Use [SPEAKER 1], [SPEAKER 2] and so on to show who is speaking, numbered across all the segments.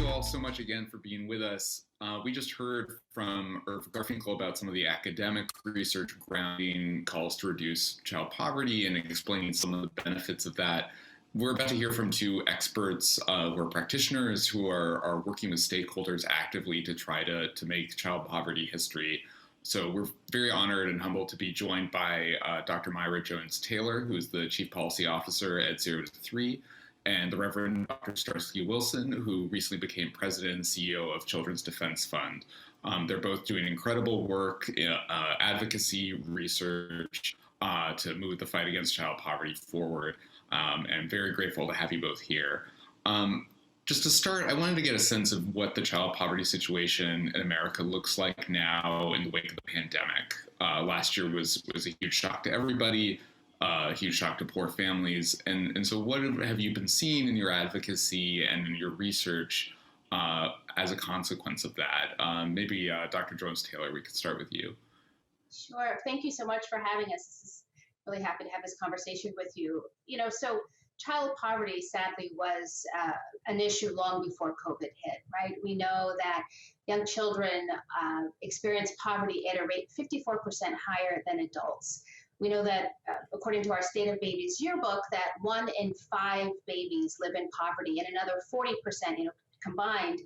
[SPEAKER 1] you all so much again for being with us. We just heard from Irv Garfinkel about some of the academic research grounding calls to reduce child poverty and explaining some of the benefits of that. We're about to hear from two experts who are practitioners who are working with stakeholders actively to try to make child poverty history. So we're very honored and humbled to be joined by Dr. Myra Jones-Taylor, who is the Chief Policy Officer at 0 to 3, and the Reverend Dr. Starsky Wilson, who recently became President and CEO of Children's Defense Fund. They're both doing incredible work, advocacy, research to move the fight against child poverty forward, and very grateful to have you both here. Just to start, I wanted to get a sense of what the child poverty situation in America looks like now in the wake of the pandemic. Last year was a huge shock to everybody, a huge shock to poor families. And so what have you been seeing in your advocacy and in your research as a consequence of that? Maybe Dr. Jones-Taylor, we could start with you.
[SPEAKER 2] Sure. Thank you so much for having us. This is really happy to have this conversation with you. So child poverty, sadly, was an issue long before COVID hit, right? We know that young children experience poverty at a rate 54% higher than adults. We know that, according to our State of Babies yearbook, that 1 in 5 babies live in poverty, and another 40%, combined,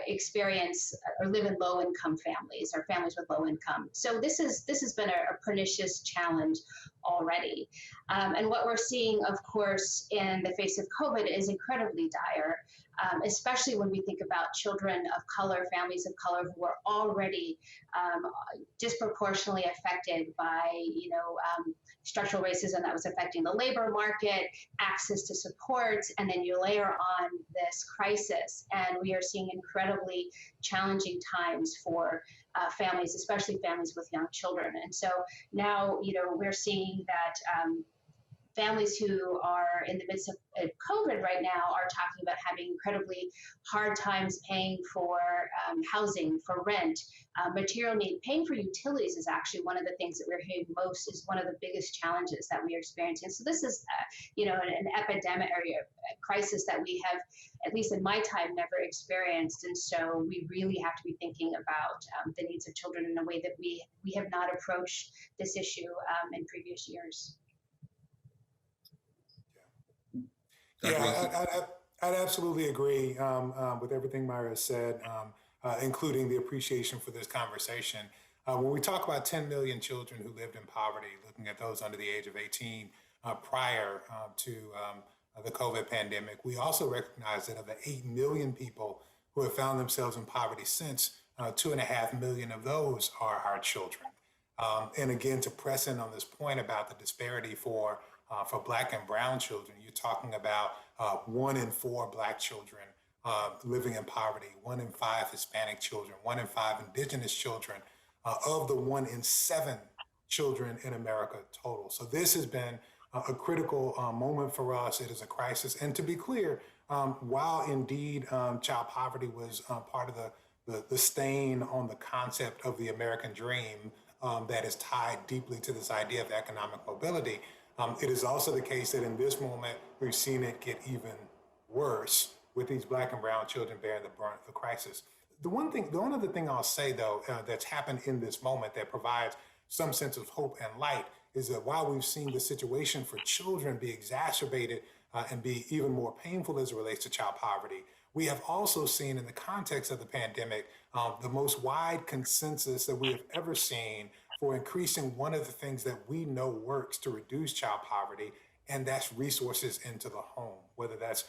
[SPEAKER 2] experience or live in low-income families or families with low income. So this has been a pernicious challenge already. And what we're seeing, of course, in the face of COVID is incredibly dire, especially when we think about children of color, families of color who are already disproportionately affected by, structural racism that was affecting the labor market, access to support, and then you layer on this crisis. And we are seeing incredibly challenging times for families, especially families with young children. And so now, we're seeing that families who are in the midst of COVID right now are talking about having incredibly hard times paying for housing, for rent, material need. Paying for utilities is actually one of the things that we're hearing most, is one of the biggest challenges that we are experiencing. So this is, an epidemic or a crisis that we have, at least in my time, never experienced. And so we really have to be thinking about the needs of children in a way that we have not approached this issue in previous years.
[SPEAKER 3] Yeah, I'd absolutely agree with everything Myra said, including the appreciation for this conversation. When we talk about 10 million children who lived in poverty, looking at those under the age of 18 prior to the COVID pandemic, we also recognize that of the 8 million people who have found themselves in poverty since, 2.5 million of those are our children. And again, to press in on this point about the disparity for Black and brown children, you're talking about 1 in 4 Black children living in poverty, 1 in 5 Hispanic children, 1 in 5 Indigenous children, of the 1 in 7 children in America total. So this has been a critical moment for us. It is a crisis. And to be clear, while indeed child poverty was part of the stain on the concept of the American dream that is tied deeply to this idea of economic mobility, it is also the case that in this moment, we've seen it get even worse with these Black and brown children bearing the brunt of the crisis. The one other thing I'll say, though, that's happened in this moment that provides some sense of hope and light is that while we've seen the situation for children be exacerbated and be even more painful as it relates to child poverty, we have also seen in the context of the pandemic the most wide consensus that we have ever seen for increasing one of the things that we know works to reduce child poverty, and that's resources into the home, whether that's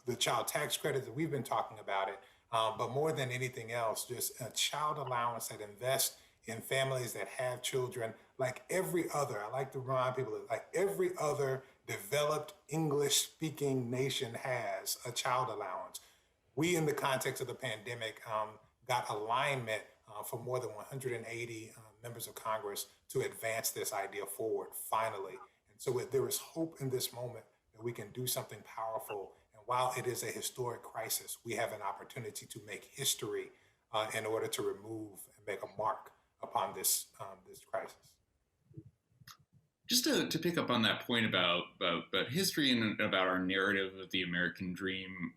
[SPEAKER 3] the child tax credit that we've been talking about it, but more than anything else, just a child allowance that invests in families that have children like every other, I like to remind people that like every other developed English-speaking nation has a child allowance. We, in the context of the pandemic, got alignment for more than 180 members of Congress to advance this idea forward, finally. And so there is hope in this moment that we can do something powerful. And while it is a historic crisis, we have an opportunity to make history in order to remove and make a mark upon this crisis.
[SPEAKER 1] Just to pick up on that point about history and about our narrative of the American dream,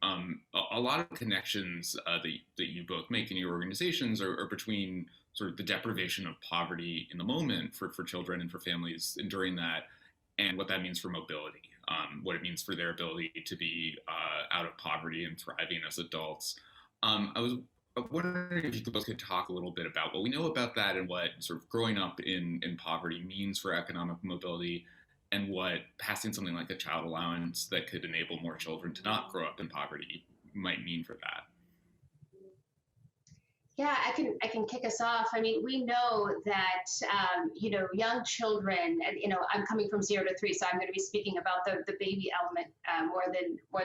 [SPEAKER 1] a lot of connections that you both make in your organizations are between sort of the deprivation of poverty in the moment for children and for families enduring that, and what that means for mobility, what it means for their ability to be out of poverty and thriving as adults. I was wondering if you both could talk a little bit about what we know about that and what sort of growing up in poverty means for economic mobility, and what passing something like a child allowance that could enable more children to not grow up in poverty might mean for that.
[SPEAKER 2] Yeah, I can kick us off. I mean, we know that young children, and I'm coming from 0 to 3, so I'm going to be speaking about the baby element more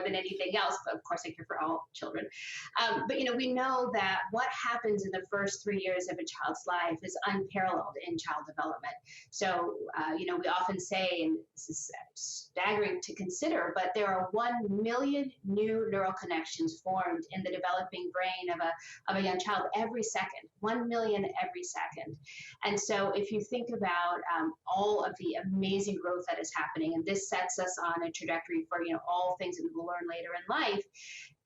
[SPEAKER 2] than anything else. But of course, I care for all children. But we know that what happens in the first 3 years of a child's life is unparalleled in child development. So we often say, and this is staggering to consider, but there are 1 million new neural connections formed in the developing brain of a young child every second, 1 million every second. And so if you think about all of the amazing growth that is happening, and this sets us on a trajectory for all things that we will learn later in life.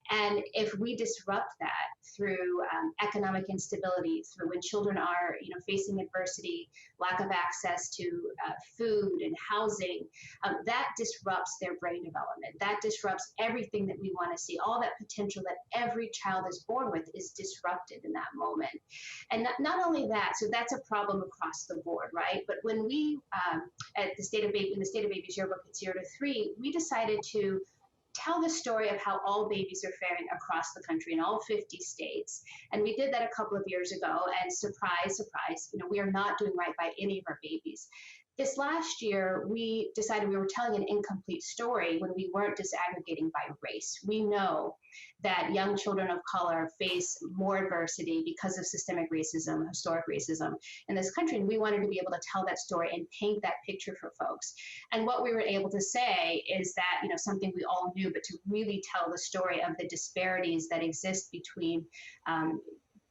[SPEAKER 2] And if we disrupt that through economic instability, through when children are, facing adversity, lack of access to food and housing, that disrupts their brain development. That disrupts everything that we want to see. All that potential that every child is born with is disrupted in that moment. And not only that, so that's a problem across the board, right? But when we, in the State of Baby's Yearbook at 0 to 3, we decided to tell the story of how all babies are faring across the country in all 50 states. And we did that a couple of years ago, and surprise, surprise, we are not doing right by any of our babies. This last year, we decided we were telling an incomplete story when we weren't disaggregating by race. We know that young children of color face more adversity because of systemic racism, historic racism in this country. And we wanted to be able to tell that story and paint that picture for folks. And what we were able to say is that, something we all knew, but to really tell the story of the disparities that exist between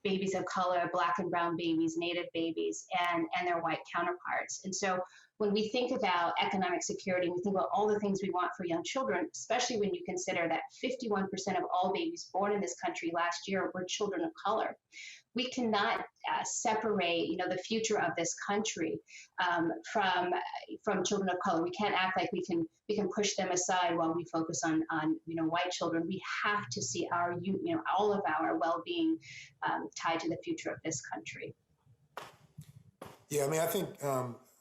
[SPEAKER 2] babies of color, Black and brown babies, Native babies, and their white counterparts. And so when we think about economic security, we think about all the things we want for young children, especially when you consider that 51% of all babies born in this country last year were children of color. We cannot separate, the future of this country from children of color. We can't act like we can push them aside while we focus on white children. We have to see our all of our well-being tied to the future of this country.
[SPEAKER 3] Yeah, I mean, I think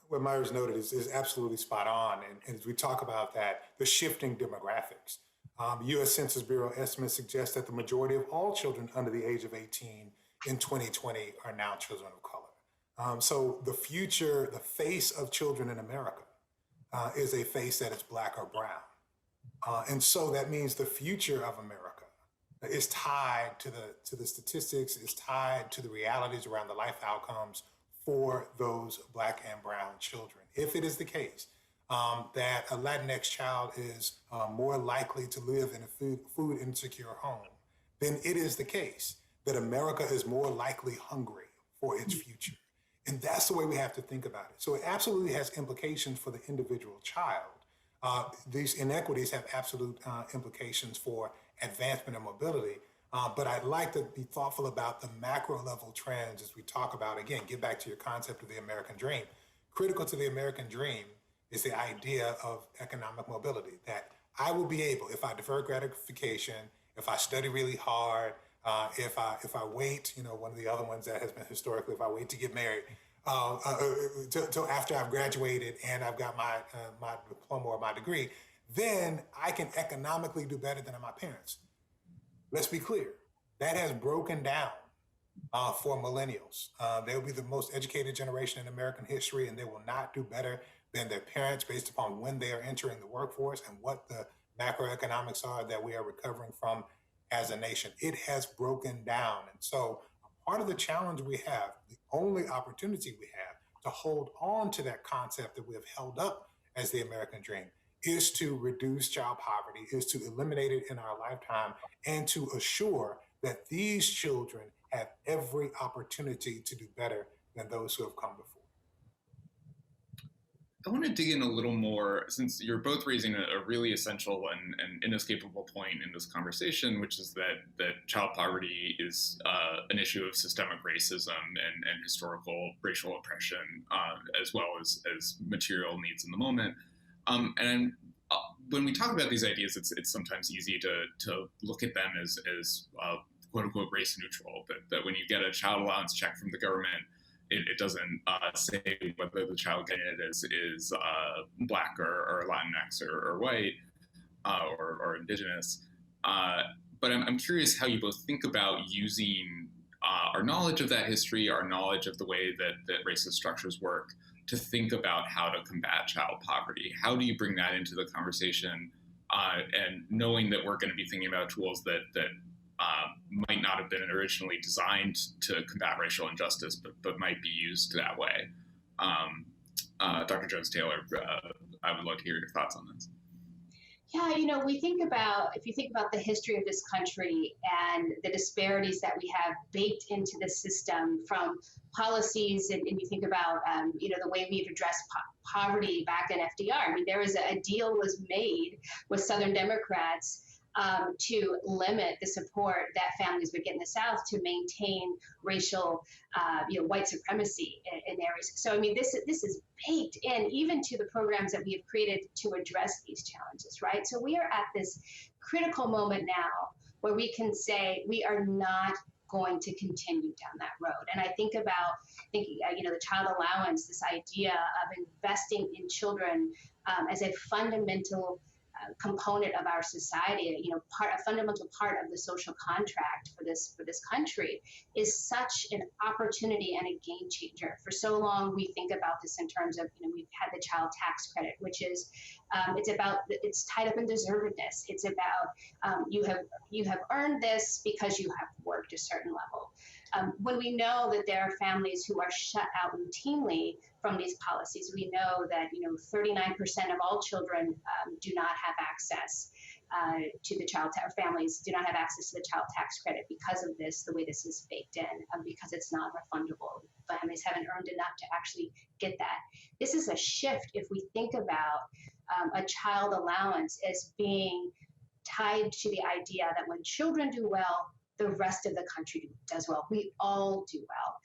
[SPEAKER 3] what Myra's noted is absolutely spot on. And as we talk about that, the shifting demographics, U.S. Census Bureau estimates suggest that the majority of all children under the age of 18 in 2020 are now children of color. So the future, the face of children in America is a face that is Black or brown. And so that means the future of America is tied to the statistics, is tied to the realities around the life outcomes for those Black and brown children. If it is the case that a Latinx child is more likely to live in a food insecure home, then it is the case that America is more likely hungry for its future. And that's the way we have to think about it. So it absolutely has implications for the individual child. These inequities have absolute implications for advancement and mobility. But I'd like to be thoughtful about the macro level trends as we talk about, again, get back to your concept of the American dream. Critical to the American dream is the idea of economic mobility, that I will be able, if I defer gratification, if I study really hard, if I wait, one of the other ones that has been historically, if I wait to get married till after I've graduated and I've got my diploma or my degree, then I can economically do better than my parents. Let's be clear, that has broken down for millennials. They'll be the most educated generation in American history, and they will not do better than their parents based upon when they are entering the workforce and what the macroeconomics are that we are recovering from as a nation. It has broken down. And so part of the challenge we have, the only opportunity we have to hold on to that concept that we have held up as the American dream, is to reduce child poverty, is to eliminate it in our lifetime, and to assure that these children have every opportunity to do better than those who have come before.
[SPEAKER 1] I want to dig in a little more, since you're both raising a really essential and inescapable point in this conversation, which is that child poverty is an issue of systemic racism and historical racial oppression, as well as material needs in the moment. And when we talk about these ideas, it's sometimes easy to look at them as quote unquote race neutral. That when you get a child allowance check from the government, it doesn't say whether the child getting it is Black or Latinx or white or indigenous. But I'm curious how you both think about using our knowledge of that history, our knowledge of the way that racist structures work, to think about how to combat child poverty. How do you bring that into the conversation? And knowing that we're going to be thinking about tools that might not have been originally designed to combat racial injustice, but might be used that way. Dr. Jones-Taylor, I would love to hear your thoughts on this.
[SPEAKER 2] Yeah, if you think about the history of this country and the disparities that we have baked into the system from policies, and you think about, the way we've addressed poverty back in FDR. I mean, there was a deal was made with Southern Democrats to limit the support that families would get in the South to maintain racial, white supremacy in areas. So, I mean, this is baked in even to the programs that we have created to address these challenges, right? So we are at this critical moment now where we can say we are not going to continue down that road. And I think about the child allowance, this idea of investing in children as a fundamental component of our society, a fundamental part of the social contract for this country, is such an opportunity and a game changer. For so long, we think about this in terms of, we've had the child tax credit, which is, it's tied up in deservedness. It's about you have earned this because you have worked a certain level. When we know that there are families who are shut out routinely from these policies, we know that 39% of all children do not have access to the child tax, or families do not have access to the child tax credit because of this, the way this is baked in, because it's not refundable. Families haven't earned enough to actually get that. This is a shift if we think about a child allowance as being tied to the idea that when children do well, the rest of the country does well. We all do well.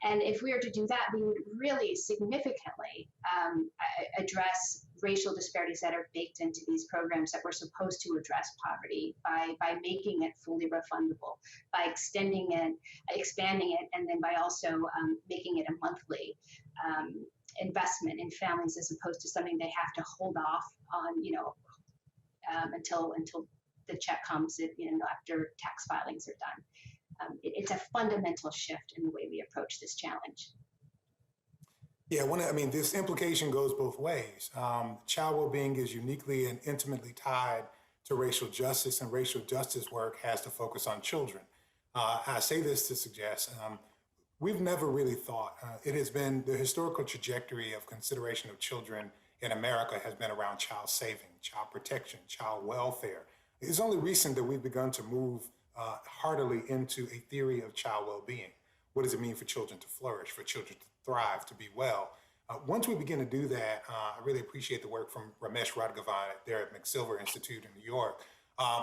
[SPEAKER 2] And if we were to do that, we would really significantly address racial disparities that are baked into these programs that we're supposed to address poverty by making it fully refundable, by extending it, expanding it, and then by also making it a monthly investment in families as opposed to something they have to hold off on, until the check comes, after tax filings are done. It's a fundamental shift in the way we approach this challenge.
[SPEAKER 3] Yeah, this implication goes both ways. Child well-being is uniquely and intimately tied to racial justice, and racial justice work has to focus on children. I say this to suggest we've never really thought, it has been the historical trajectory of consideration of children in America has been around child saving, child protection, child welfare. It's only recent that we've begun to move heartily into a theory of child well-being. What does it mean for children to flourish, for children to thrive, to be well? Once we begin to do that, I really appreciate the work from Ramesh Radhagovan there at McSilver Institute in New York,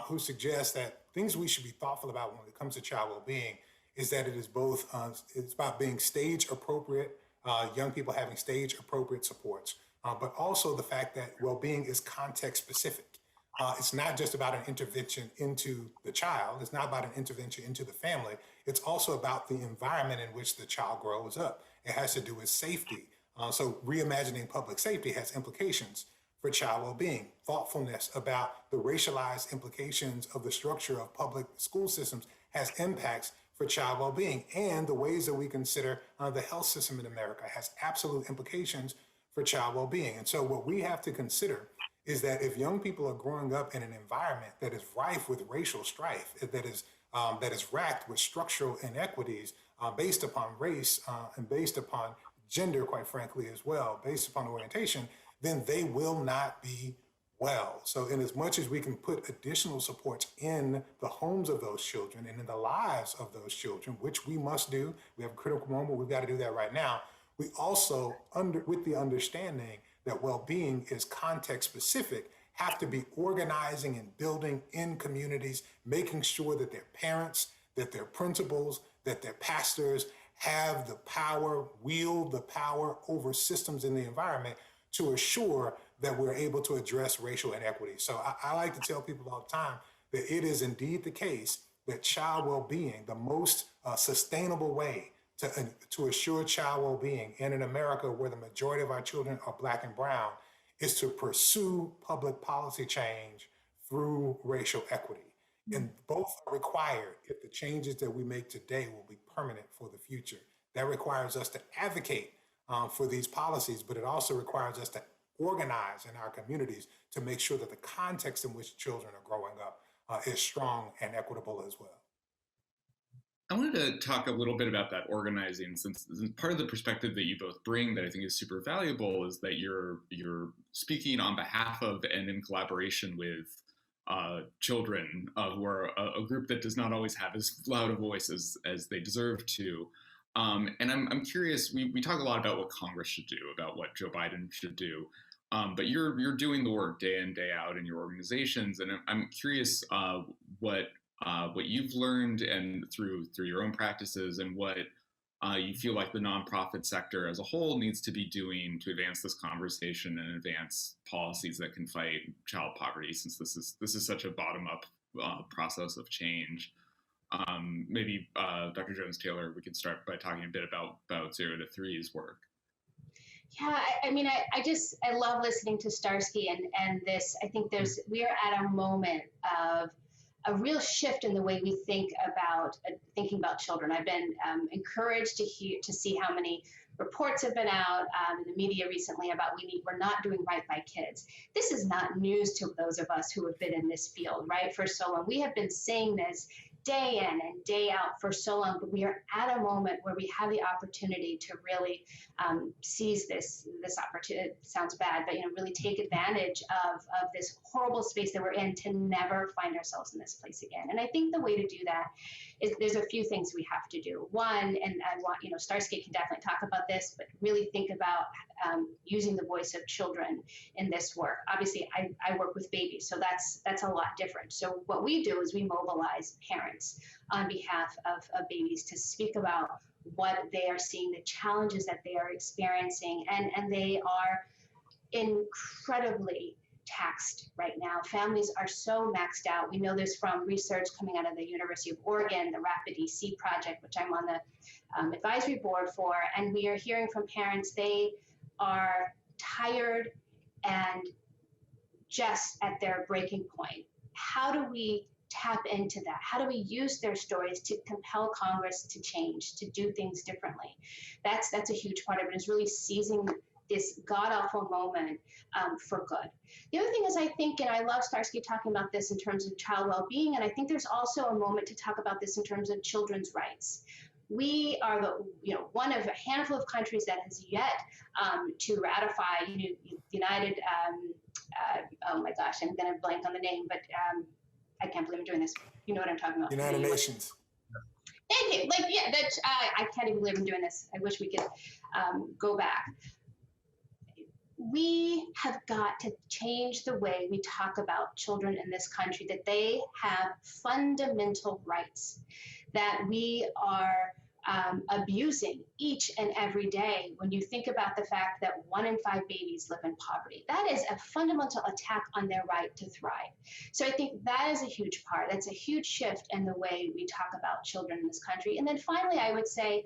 [SPEAKER 3] who suggests that things we should be thoughtful about when it comes to child well-being is that it is both, it's about being stage appropriate, young people having stage appropriate supports, but also the fact that well-being is context specific. It's not just about an intervention into the child. It's not about an intervention into the family. It's also about the environment in which the child grows up. It has to do with safety. So reimagining public safety has implications for child well-being. Thoughtfulness about the racialized implications of the structure of public school systems has impacts for child well-being. And the ways that we consider the health system in America has absolute implications for child well-being. And so what we have to consider is that if young people are growing up in an environment that is rife with racial strife, that is racked with structural inequities based upon race and based upon gender, quite frankly, as well, based upon orientation, then they will not be well. So in as much as we can put additional supports in the homes of those children and in the lives of those children, which we must do, we have a critical moment, we've got to do that right now. We also, with the understanding that well-being is context specific, have to be organizing and building in communities, making sure that their parents, that their principals, that their pastors have the power, wield the power over systems in the environment to assure that we're able to address racial inequity. So I like to tell people all the time that it is indeed the case that child well-being, the most sustainable way to assure child well-being in an America where the majority of our children are Black and brown, is to pursue public policy change through racial equity. And both are required if the changes that we make today will be permanent for the future. That requires us to advocate for these policies, but it also requires us to organize in our communities to make sure that the context in which children are growing up is strong and equitable as well.
[SPEAKER 1] I wanted to talk a little bit about that organizing, since part of the perspective that you both bring that I think is super valuable is that you're speaking on behalf of and in collaboration with children who are a group that does not always have as loud a voice as they deserve to. And I'm curious, we talk a lot about what Congress should do, about what Joe Biden should do, but you're doing the work day in, day out in your organizations, and I'm curious what you've learned and through your own practices, and what you feel like the nonprofit sector as a whole needs to be doing to advance this conversation and advance policies that can fight child poverty, since this is such a bottom-up process of change. Maybe Dr. Jones-Taylor, we could start by talking a bit about 0 to 3's work.
[SPEAKER 2] Yeah, I love listening to Starsky and this. I think we are at a moment of a real shift in the way we think about thinking about children. I've been encouraged to see how many reports have been out in the media recently about we're not doing right by kids. This is not news to those of us who have been in this field, right, for so long. We have been saying this day in and day out for so long, but we are at a moment where we have the opportunity to really seize this opportunity. It sounds bad, but really take advantage of this horrible space that we're in to never find ourselves in this place again. And I think the way to do that is there's a few things we have to do. One, and I want, Starsky can definitely talk about this, but really think about using the voice of children in this work. Obviously, I work with babies, so that's a lot different. So what we do is we mobilize parents on behalf of babies to speak about what they are seeing, the challenges that they are experiencing, and they are incredibly taxed right now. Families are so maxed out. We know this from research coming out of the University of Oregon, the Rapid EC project, which I'm on the advisory board for, and we are hearing from parents they are tired and just at their breaking point. How do we tap into that? How do we use their stories to compel Congress to change, to do things differently? That's a huge part of it, is really seizing this god-awful moment for good. The other thing is, I think, and I love Starsky talking about this in terms of child well-being, and I think there's also a moment to talk about this in terms of children's rights. We are one of a handful of countries that has yet to ratify United, oh my gosh, I'm gonna blank on the name, but I can't believe I'm doing this. You know what I'm talking about.
[SPEAKER 3] United Nations.
[SPEAKER 2] Thank you. I can't even believe I'm doing this. I wish we could go back. We have got to change the way we talk about children in this country, that they have fundamental rights that we are abusing each and every day. When you think about the fact that 1 in 5 babies live in poverty, that is a fundamental attack on their right to thrive. So I think that is a huge part. That's a huge shift in the way we talk about children in this country. And then finally, I would say,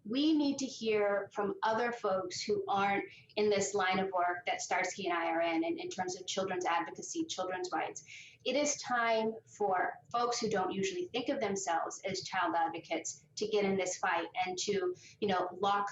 [SPEAKER 2] we need to hear from other folks who aren't in this line of work that Starsky and I are in terms of children's advocacy, children's rights. It is time for folks who don't usually think of themselves as child advocates to get in this fight and to, lock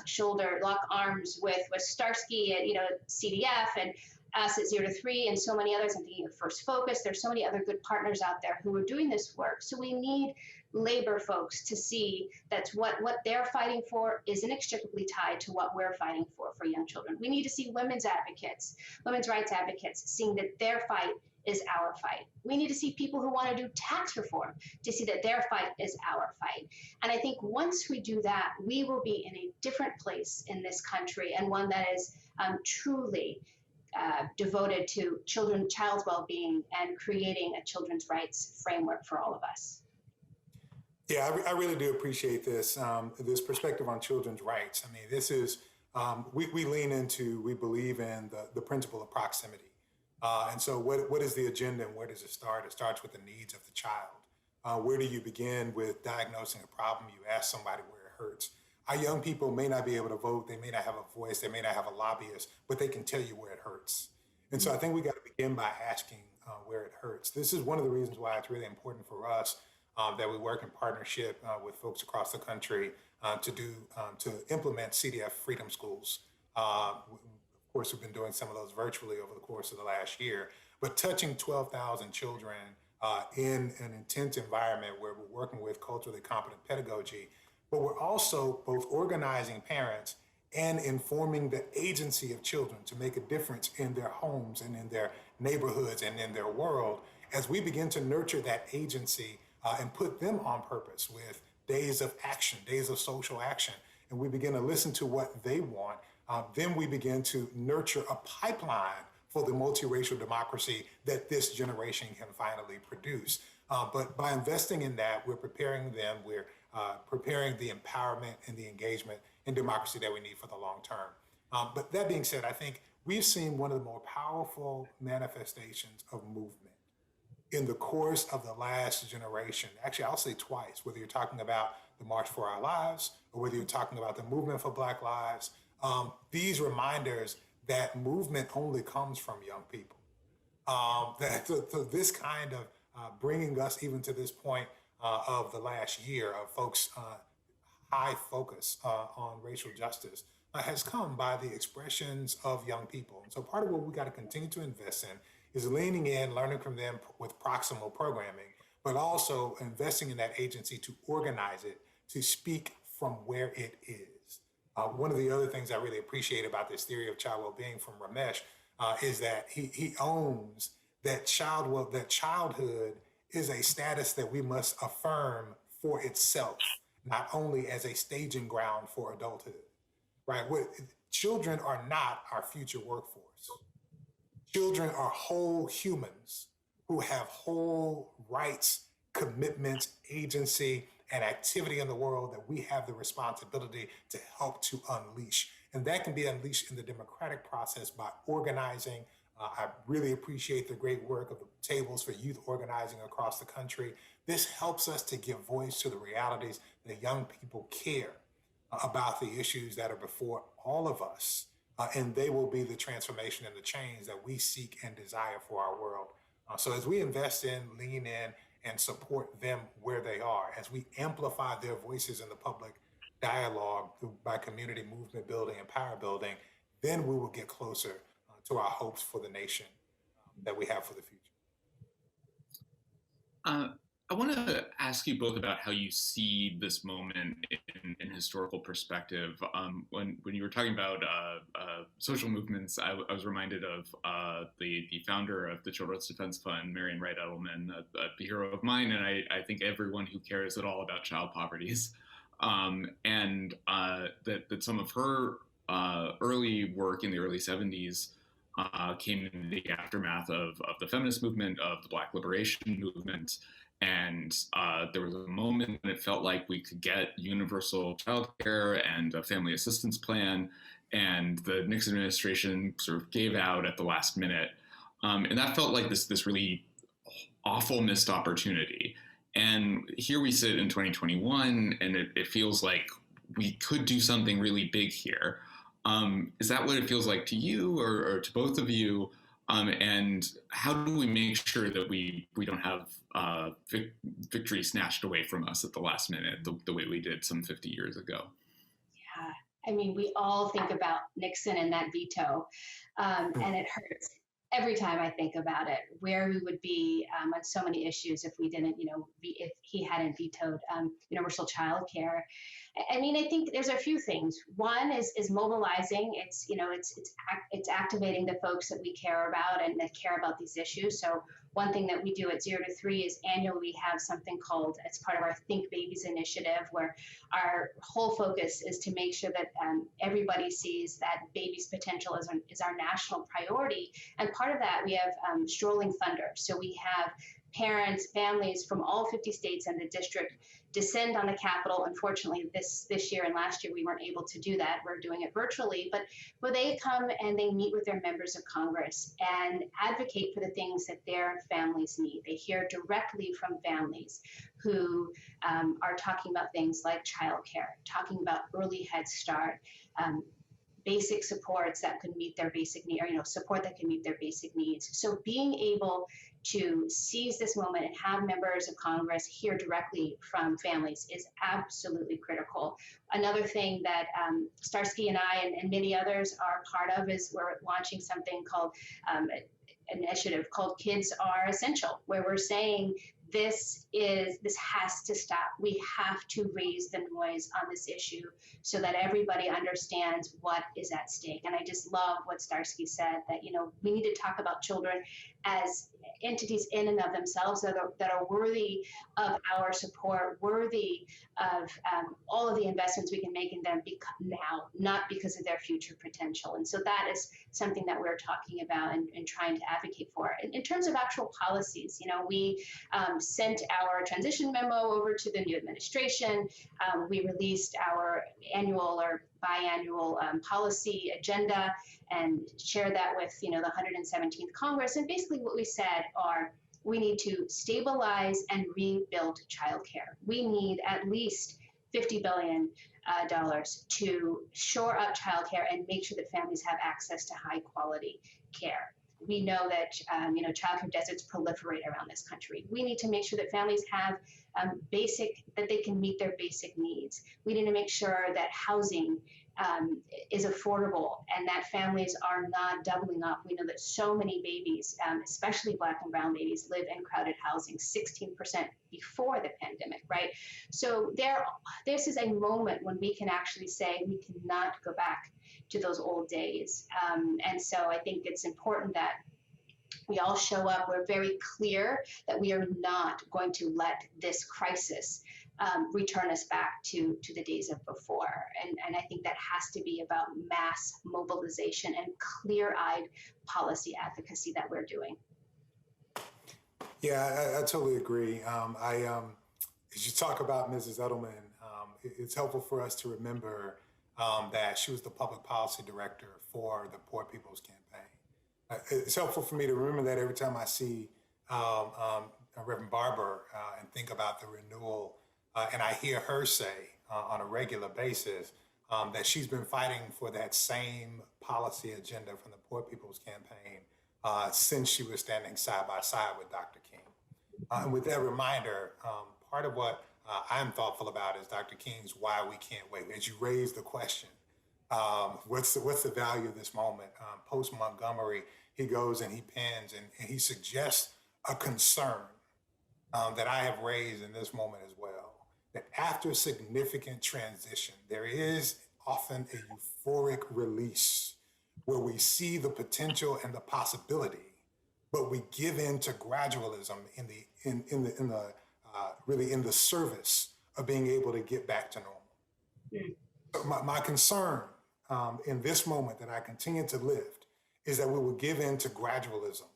[SPEAKER 2] arms with Starsky and, CDF and us at 0 to 3 and so many others. I'm thinking of First Focus. There's so many other good partners out there who are doing this work. So we need labor folks to see that what they're fighting for is inextricably tied to what we're fighting for young children. We need to see women's rights advocates, seeing that their fight is our fight. We need to see people who want to do tax reform to see that their fight is our fight. And I think once we do that, we will be in a different place in this country, and one that is truly devoted to child's well-being and creating a children's rights framework for all of us.
[SPEAKER 3] Yeah, I really do appreciate this this perspective on children's rights. I mean, this is we lean into, we believe in the principle of proximity, and so what is the agenda and where does it start? It starts with the needs of the child. Where do you begin with diagnosing a problem? You ask somebody where it hurts. Our young people may not be able to vote, they may not have a voice, they may not have a lobbyist, but they can tell you where it hurts. And so I think we got to begin by asking where it hurts. This is one of the reasons why it's really important for us that we work in partnership with folks across the country to implement CDF Freedom Schools. Of course, we've been doing some of those virtually over the course of the last year, but touching 12,000 children in an intense environment where we're working with culturally competent pedagogy, but we're also both organizing parents and informing the agency of children to make a difference in their homes and in their neighborhoods and in their world as we begin to nurture that agency and put them on purpose with days of action, days of social action, and we begin to listen to what they want. Then we begin to nurture a pipeline for the multiracial democracy that this generation can finally produce. But by investing in that, we're preparing them, we're preparing the empowerment and the engagement and democracy that we need for the long term. But that being said, I think we've seen one of the more powerful manifestations of movement in the course of the last generation. Actually, I'll say twice, whether you're talking about the March for Our Lives or whether you're talking about the movement for Black Lives, these reminders that movement only comes from young people. So this kind of bringing us even to this point of the last year of folks' high focus on racial justice has come by the expressions of young people. And so part of what we got to continue to invest in is leaning in, learning from them with proximal programming, but also investing in that agency to organize it, to speak from where it is. One of the other things I really appreciate about this theory of child well-being from Ramesh is that he owns that childhood is a status that we must affirm for itself, not only as a staging ground for adulthood, right? Children are not our future workforce. Children are whole humans who have whole rights, commitments, agency, and activity in the world that we have the responsibility to help to unleash. And that can be unleashed in the democratic process by organizing. I really appreciate the great work of the tables for youth organizing across the country. This helps us to give voice to the realities that young people care about the issues that are before all of us. And they will be the transformation and the change that we seek and desire for our world. So as we invest in, lean in, and support them where they are, as we amplify their voices in the public dialogue by community movement building and power building, then we will get closer to our hopes for the nation that we have for the future.
[SPEAKER 1] I want to ask you both about how you see this moment in historical perspective. When you were talking about social movements, I was reminded of the founder of the Children's Defense Fund, Marian Wright Edelman, a hero of mine, and I think everyone who cares at all about child poverty is. And that some of her early work in the early 70s came in the aftermath of the feminist movement, of the Black liberation movement. And there was a moment when it felt like we could get universal childcare and a family assistance plan, and the Nixon administration sort of gave out at the last minute. And that felt like this really awful missed opportunity. And here we sit in 2021, and it feels like we could do something really big here. Is that what it feels like to you or to both of you? And how do we make sure that we don't have victory snatched away from us at the last minute, the way we did some 50 years ago?
[SPEAKER 2] Yeah, I mean, we all think about Nixon and that veto, and it hurts every time I think about it, where we would be on so many issues if we didn't, if he hadn't vetoed universal child care. I mean, I think there's a few things. One is mobilizing. It's activating the folks that we care about and that care about these issues. So one thing that we do at 0 to 3 is annually we have something called, it's part of our Think Babies initiative, where our whole focus is to make sure that everybody sees that babies' potential is our national priority. And part of that, we have strolling thunder. So we have parents, families from all 50 states and the district descend on the Capitol. Unfortunately, this year and last year, we weren't able to do that. We're doing it virtually, but where they come and they meet with their members of Congress and advocate for the things that their families need. They hear directly from families who are talking about things like childcare, talking about early Head Start, basic supports that could meet their basic need, or support that can meet their basic needs. So being able to seize this moment and have members of Congress hear directly from families is absolutely critical. Another thing that Starsky and I and many others are part of is we're launching something called an initiative called Kids Are Essential, where we're saying this has to stop. We have to raise the noise on this issue so that everybody understands what is at stake. And I just love what Starsky said, that we need to talk about children as entities in and of themselves that are worthy of our support, worthy of all of the investments we can make in them now, not because of their future potential. And so that is something that we're talking about and trying to advocate for. In terms of actual policies, we sent our transition memo over to the new administration. We released our annual or biannual policy agenda and shared that with the 117th Congress. And basically what we said are, we need to stabilize and rebuild childcare. We need at least $50 billion to shore up childcare and make sure that families have access to high quality care. We know that childcare deserts proliferate around this country. We need to make sure that families have that they can meet their basic needs. We need to make sure that housing is affordable and that families are not doubling up. We know that so many babies, especially Black and brown babies, live in crowded housing, 16% before the pandemic, right? So this is a moment when we can actually say we cannot go back to those old days. And so I think it's important that we all show up. We're very clear that we are not going to let this crisis return us back to the days of before. And I think that has to be about mass mobilization and clear-eyed policy advocacy that we're doing.
[SPEAKER 3] Yeah, I totally agree. As you talk about Mrs. Edelman, it's helpful for us to remember that she was the public policy director for the Poor People's Campaign. It's helpful for me to remember that every time I see Reverend Barber and think about the renewal, and I hear her say on a regular basis that she's been fighting for that same policy agenda from the Poor People's Campaign since she was standing side by side with Dr. King. And with that reminder, part of what I'm thoughtful about is Dr. King's Why We Can't Wait. As you raise the question, what's the value of this moment? Post Montgomery, he goes and he pens and he suggests a concern that I have raised in this moment as well, that after significant transition, there is often a euphoric release where we see the potential and the possibility, but we give in to gradualism in the service of being able to get back to normal. So my concern in this moment that I continue to lift is that we will give in to gradualism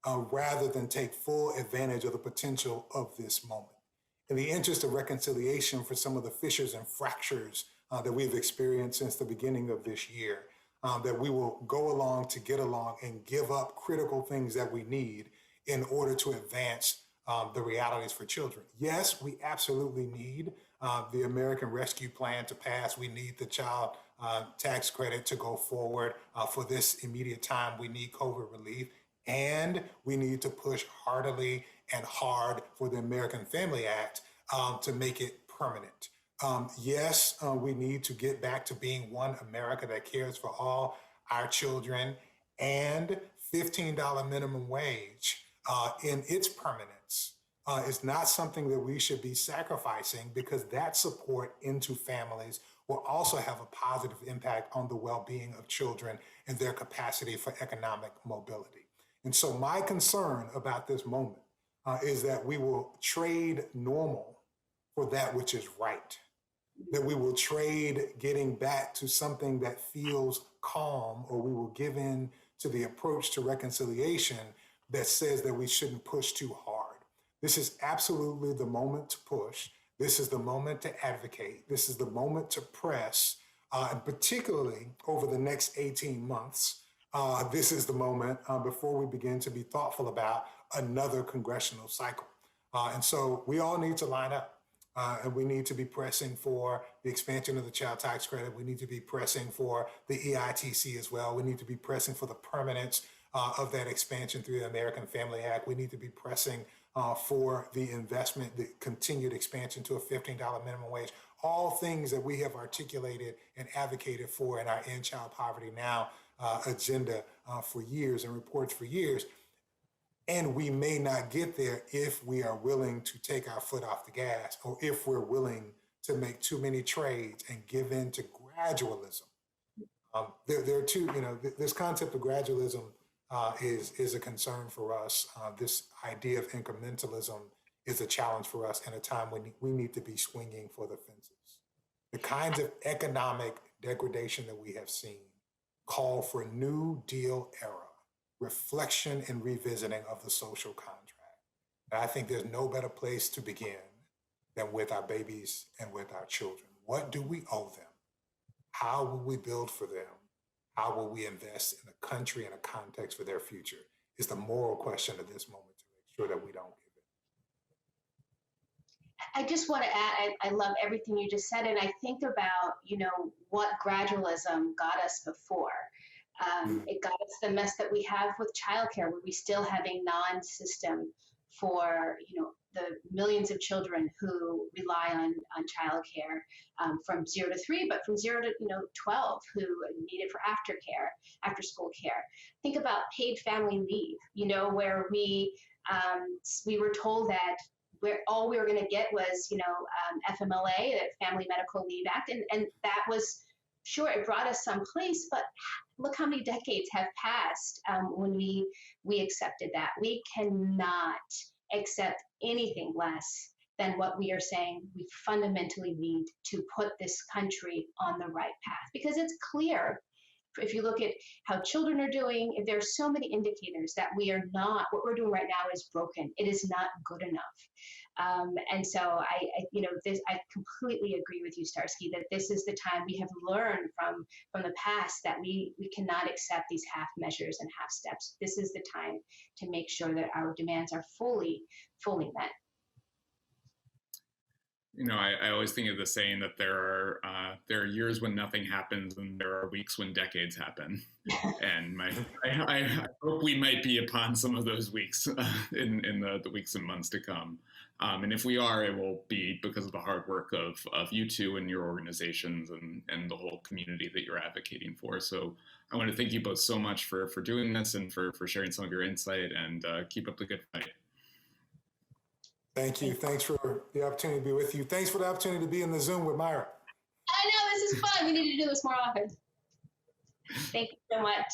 [SPEAKER 3] rather than take full advantage of the potential of this moment. In the interest of reconciliation for some of the fissures and fractures that we've experienced since the beginning of this year, that we will go along to get along and give up critical things that we need in order to advance the realities for children. Yes, we absolutely need the American Rescue Plan to pass. We need the child tax credit to go forward for this immediate time. We need COVID relief. And we need to push heartily and hard for the American Family Act to make it permanent. Yes, we need to get back to being one America that cares for all our children, and $15 minimum wage in its permanence is not something that we should be sacrificing, because that support into families will also have a positive impact on the well-being of children and their capacity for economic mobility. And so my concern about this moment is that we will trade normal for that which is right, that we will trade getting back to something that feels calm, or we will give in to the approach to reconciliation that says that we shouldn't push too hard. This is absolutely the moment to push. This is the moment to advocate. This is the moment to press, and particularly over the next 18 months. This is the moment before we begin to be thoughtful about another congressional cycle. And so we all need to line up. And we need to be pressing for the expansion of the child tax credit. We need to be pressing for the EITC as well. We need to be pressing for the permanence of that expansion through the American Family Act. We need to be pressing for the investment, the continued expansion to a $15 minimum wage. All things that we have articulated and advocated for in our End Child Poverty Now agenda for years and reports for years. And we may not get there if we are willing to take our foot off the gas, or if we're willing to make too many trades and give in to gradualism. There are two, this concept of gradualism is a concern for us. This idea of incrementalism is a challenge for us in a time when we need to be swinging for the fences. The kinds of economic degradation that we have seen call for New Deal era reflection and revisiting of the social contract. And I think there's no better place to begin than with our babies and with our children. What do we owe them? How will we build for them? How will we invest in a country and a context for their future? Is the moral question at this moment to make sure that we don't give it.
[SPEAKER 2] I just want to add, I love everything you just said, and I think about, what gradualism got us before. It got us the mess that we have with childcare, where we still have a non-system for, the millions of children who rely on childcare from 0 to 3, but from 0 to 12 who need it for aftercare, after school care. Think about paid family leave, where we were told that all we were going to get was FMLA, the Family Medical Leave Act, and that was. Sure, it brought us someplace, but look how many decades have passed when we accepted that. We cannot accept anything less than what we are saying we fundamentally need to put this country on the right path. Because it's clear, if you look at how children are doing, if there are so many indicators that we are not, what we're doing right now is broken. It is not good enough. And so I completely agree with you, Starsky, that this is the time we have learned from the past that we cannot accept these half measures and half steps. This is the time to make sure that our demands are fully met.
[SPEAKER 1] I always think of the saying that there are years when nothing happens, and there are weeks when decades happen. And I hope we might be upon some of those weeks in the weeks and months to come. And if we are, it will be because of the hard work of you two and your organizations and the whole community that you're advocating for. So I want to thank you both so much for doing this and for sharing some of your insight, and keep up the good fight.
[SPEAKER 3] Thank you. Thanks for the opportunity to be with you. Thanks for the opportunity to be in the Zoom with Myra.
[SPEAKER 2] I know, this is fun. We need to do this more often. Thank you so much.